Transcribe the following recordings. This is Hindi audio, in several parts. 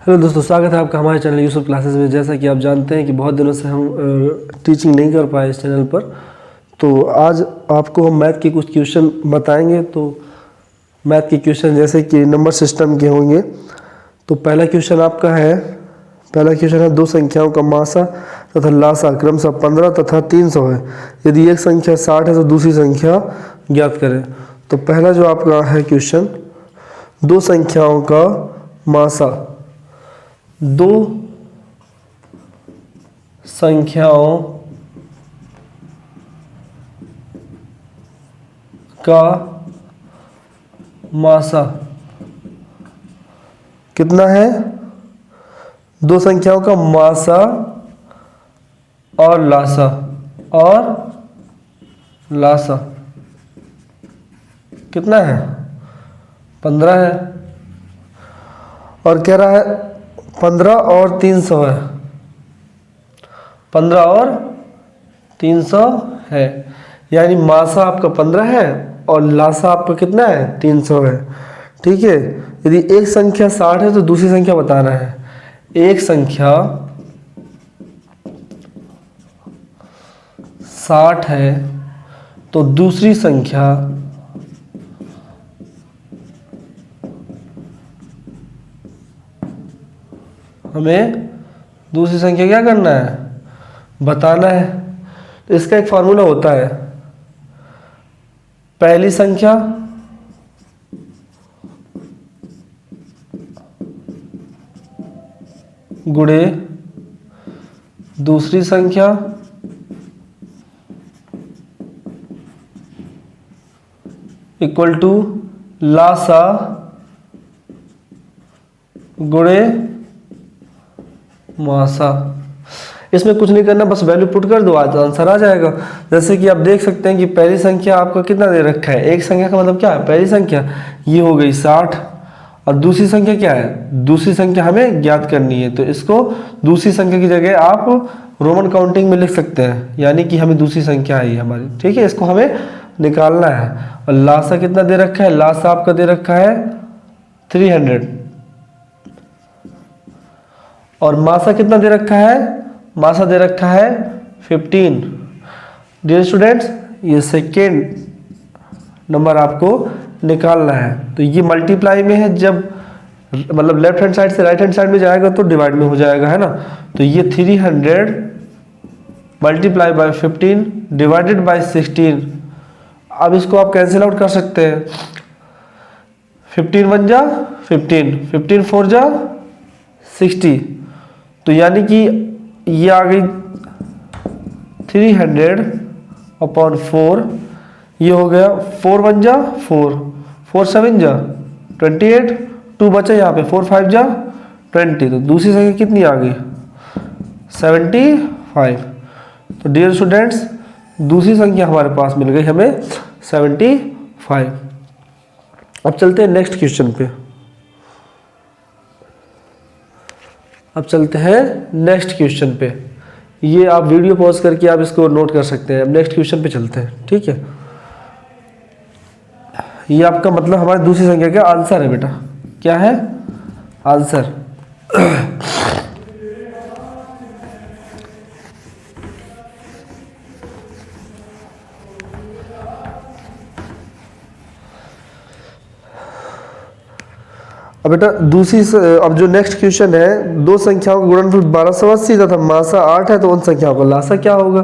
हेलो दोस्तों, स्वागत है आपका हमारे चैनल यूसुफ क्लासेस में। जैसा कि आप जानते हैं कि बहुत दिनों से हम टीचिंग नहीं कर पाए इस चैनल पर, तो आज आपको हम मैथ के कुछ क्वेश्चन बताएंगे। तो मैथ के क्वेश्चन जैसे कि नंबर सिस्टम के होंगे। तो पहला क्वेश्चन है दो संख्याओं का मासा तथा लासा क्रमशः 15 तथा 300 है। यदि एक संख्या 60 है तो दूसरी संख्या ज्ञात करें। तो पहला जो आपका है क्वेश्चन, दो संख्याओं का मासा, दो संख्याओं का मासा कितना है? दो संख्याओं का मासा और लासा कितना है? 15 है। और कह रहा है 15 और 300 है। 15 और 300 है, यानी मासा आपका 15 है और लासा आपका कितना है? 300 है। ठीक है। यदि एक संख्या 60 है तो दूसरी संख्या बताना है। एक संख्या 60 है तो दूसरी संख्या हमें दूसरी संख्या क्या करना है? बताना है। तो इसका एक फार्मूला होता है, पहली संख्या गुणे दूसरी संख्या इक्वल टू लासा गुणे मासा। इसमें कुछ नहीं करना, बस वैल्यू पुट कर दो, आज आंसर आ जाएगा। जैसे कि आप देख सकते हैं कि पहली संख्या आपका कितना दे रखा है। एक संख्या का मतलब क्या है? पहली संख्या ये हो गई 60 और दूसरी संख्या क्या है? दूसरी संख्या हमें ज्ञात करनी है। तो इसको दूसरी संख्या की जगह आप रोमन काउंटिंग में लिख सकते हैं, यानी कि हमें दूसरी संख्या आई हमारी। ठीक है, इसको हमें निकालना है। और लासा कितना दे रखा है? लासा आपका दे रखा है 300 और मासा कितना दे रखा है? मासा दे रखा है 15। डियर स्टूडेंट्स, ये सेकेंड नंबर आपको निकालना है। तो ये मल्टीप्लाई में है, जब मतलब लेफ्ट हैंड साइड से राइट हैंड साइड में जाएगा तो डिवाइड में हो जाएगा, है ना। तो ये 300 मल्टीप्लाई बाय 15 डिवाइडेड बाय 16। अब इसको आप कैंसिल आउट कर सकते हैं। 15 1 जा 15, 15 4 जा 60। तो यानी कि ये आ गई 300/4। ये हो गया 4 1 जा 4, 4 7 जा 28, 2 बचा यहाँ पे, 4 5 जा 20। तो दूसरी संख्या कितनी आ गई? 75। तो डियर स्टूडेंट्स, दूसरी संख्या हमारे पास मिल गई हमें 75। अब चलते हैं नेक्स्ट क्वेश्चन पे। ये आप वीडियो पॉज करके आप इसको नोट कर सकते हैं। अब नेक्स्ट क्वेश्चन पे चलते हैं। ठीक है, ये आपका मतलब हमारी दूसरी संख्या का आंसर है बेटा। क्या है? आंसर। अब बेटा अब जो नेक्स्ट क्वेश्चन है, दो संख्याओं का गुणनफल 1280 तथा मासा 8 है तो उन संख्याओं का लासा क्या होगा?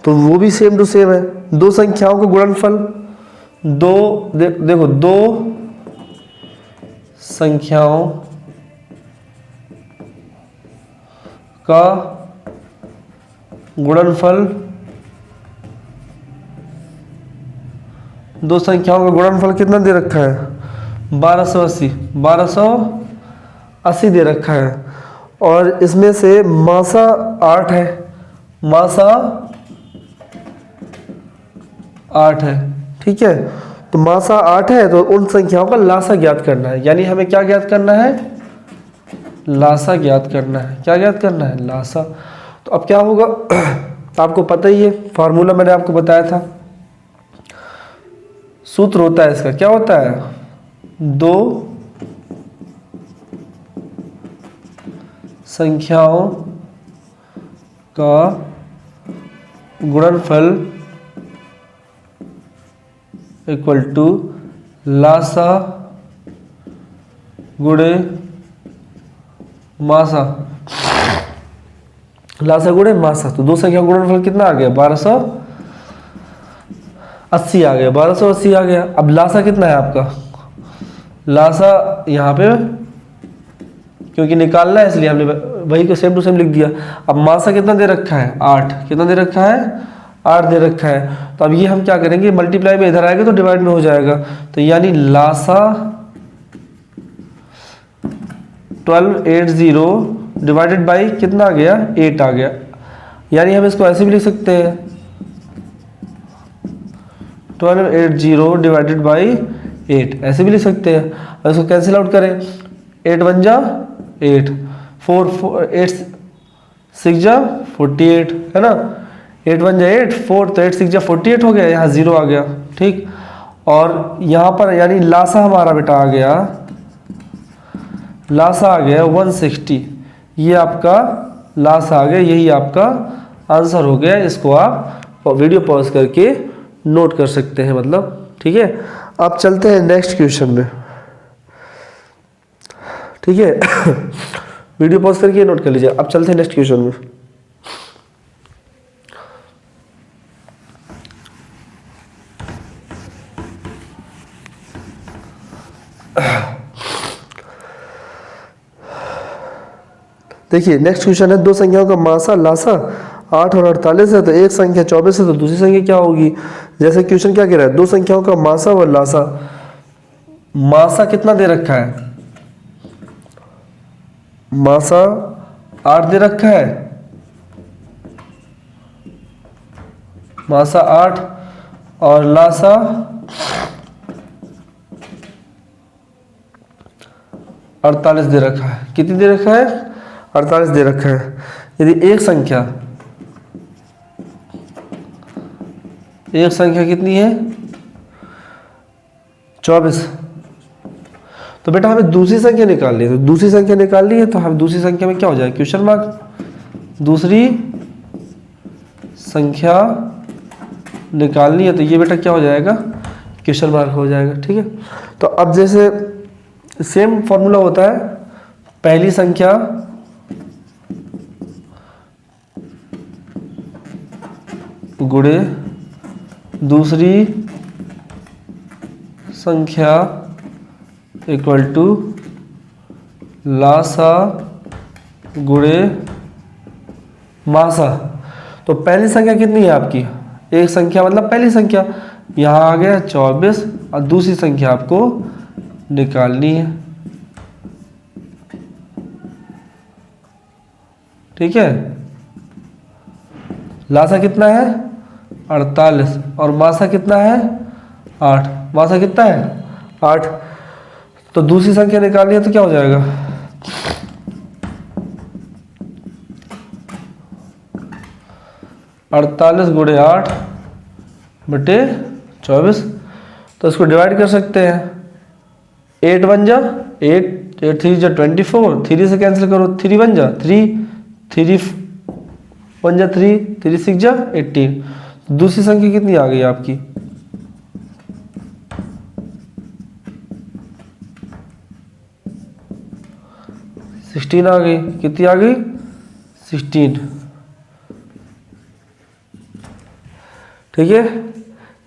तो वो भी सेम टू सेम है। दो संख्याओं का गुणनफल, देखो दो संख्याओं का गुणनफल, दो संख्याओं का गुणनफल कितना दे रखा है? 1280 दे रखा है। और इसमें से मासा 8 है, मासा 8 है। ठीक है, तो मासा 8 है तो उन संख्याओं का लासा ज्ञात करना है। यानी हमें क्या ज्ञात करना है? लासा ज्ञात करना है। क्या ज्ञात करना है? लासा। तो अब क्या होगा? आपको पता ही है, फार्मूला मैंने आपको बताया था। सूत्र होता है इसका, क्या होता है? दो संख्याओं का गुणनफल इक्वल टू लासा गुणे मासा। लासा गुणे मासा, तो दो संख्या का गुणनफल कितना आ गया? 1280 आ गया, 1280 आ गया। अब लासा कितना है आपका? लासा यहाँ पे क्योंकि निकालना है इसलिए हमने वही को सेम टू सेम लिख दिया। अब मासा कितना दे रखा है? 8। कितना दे रखा है? 8 दे रखा है। तो अब ये हम क्या करेंगे? मल्टीप्लाई में इधर आएगा तो डिवाइड में हो जाएगा। तो यानी लासा 1280 डिवाइडेड बाई कितना आ गया? 8 आ गया। यानी हम इसको ऐसे भी लिख सकते हैं 1280 डिवाइडेड बाई 8, ऐसे भी लिख सकते हैं। और इसको कैंसिल आउट करें, 8 1 जा 8, 4 8 6 जा 48, है ना। 8 1 जा 8, 4 तो 8 6 जा 48 हो गया, यहाँ 0 आ गया, ठीक। और यहाँ पर यानी लासा हमारा बेटा आ गया, लासा आ गया 160। ये आपका लासा आ गया, यही आपका आंसर हो गया। इसको आप वीडियो पॉज करके नोट कर सकते हैं, मतलब ठीक है। अब चलते हैं नेक्स्ट क्वेश्चन में, ठीक है। वीडियो पॉज करके नोट कर लीजिए। अब चलते हैं नेक्स्ट क्वेश्चन में। देखिए नेक्स्ट क्वेश्चन है, दो संख्याओं का मासा लासा 8 और 48 है, तो एक संख्या 24 है, तो दूसरी संख्या क्या होगी? जैसे क्वेश्चन क्या कह रहा है? दो संख्याओं का मासा व लासा। मासा कितना दे रखा है? मासा 8 दे रखा है, मासा 8, और लासा 48 दे रखा है। कितनी दे रखा है? 48 दे रखा है। यदि एक संख्या कितनी है? 24। तो बेटा हमें दूसरी संख्या निकालनी है, तो दूसरी संख्या निकालनी है तो हम दूसरी संख्या में क्या हो जाएगा? Question mark. दूसरी संख्या निकालनी है तो ये बेटा क्या हो जाएगा? क्वेश्चन मार्क हो जाएगा, ठीक है। तो अब जैसे सेम फॉर्मूला होता है, पहली संख्या गुणे दूसरी संख्या इक्वल टू लासा गुणे मासा। तो पहली संख्या कितनी है आपकी? एक संख्या मतलब पहली संख्या, यहाँ आ गया 24, और दूसरी संख्या आपको निकालनी है, ठीक है। लासा कितना है? 48, और मासा कितना है? 8। मासा कितना है? 8। तो दूसरी संख्या निकालनी है तो क्या हो जाएगा? 48 गुणे 8 बटे 24। तो इसको डिवाइड कर सकते हैं। 8 1 जा 8, 8 3 जा 24, 3 से कैंसिल करो, 3 1 जा 3, 3 1 जा 3, 3 6 जा 18। दूसरी संख्या कितनी आ गई आपकी? 16 आ गई। कितनी आ गई? 16, ठीक है।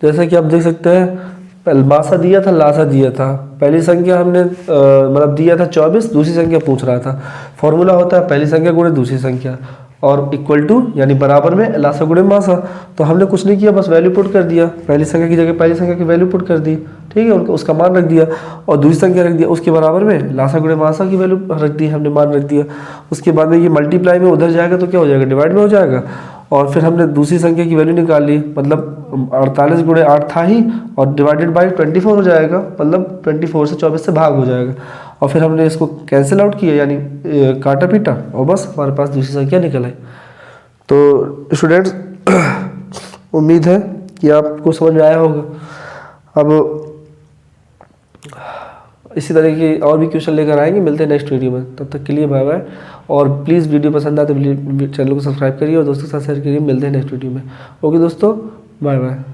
जैसा कि आप देख सकते हैं, मासा दिया था, लासा दिया था। पहली संख्या हमने मतलब दिया था 24, दूसरी संख्या पूछ रहा था। फॉर्मूला होता है पहली संख्या गुणे दूसरी संख्या, और इक्वल टू यानी बराबर में लासा गुणे मासा। तो हमने कुछ नहीं किया, बस वैल्यू पुट कर दिया। पहली संख्या की जगह पहली संख्या की वैल्यू पुट कर दी, ठीक है, उसका मान रख दिया, और दूसरी संख्या रख दिया उसके बराबर में लासा गुणे मासा की वैल्यू रख दी, हमने मान रख दिया। उसके बाद में ये मल्टीप्लाई में उधर जाएगा तो क्या हो जाएगा? डिवाइड में हो जाएगा। और फिर हमने दूसरी संख्या की वैल्यू निकाल ली, मतलब 48 गुणे 8 था ही, और डिवाइडेड बाई 24 हो जाएगा, मतलब 24 से 24 से भाग हो जाएगा। और फिर हमने इसको कैंसिल आउट किया, यानी काटा पीटा, और बस हमारे पास दूसरी संख्या निकल आई। तो स्टूडेंट्स, उम्मीद है कि आपको समझ में आया होगा। अब इसी तरह की और भी क्वेश्चन लेकर आएंगे। मिलते हैं नेक्स्ट वीडियो में, तब तक के लिए बाय बाय। और प्लीज़ वीडियो पसंद आए तो चैनल को सब्सक्राइब करिए और दोस्तों के साथ शेयर करिए। मिलते हैं नेक्स्ट वीडियो में। ओके दोस्तों, बाय बाय।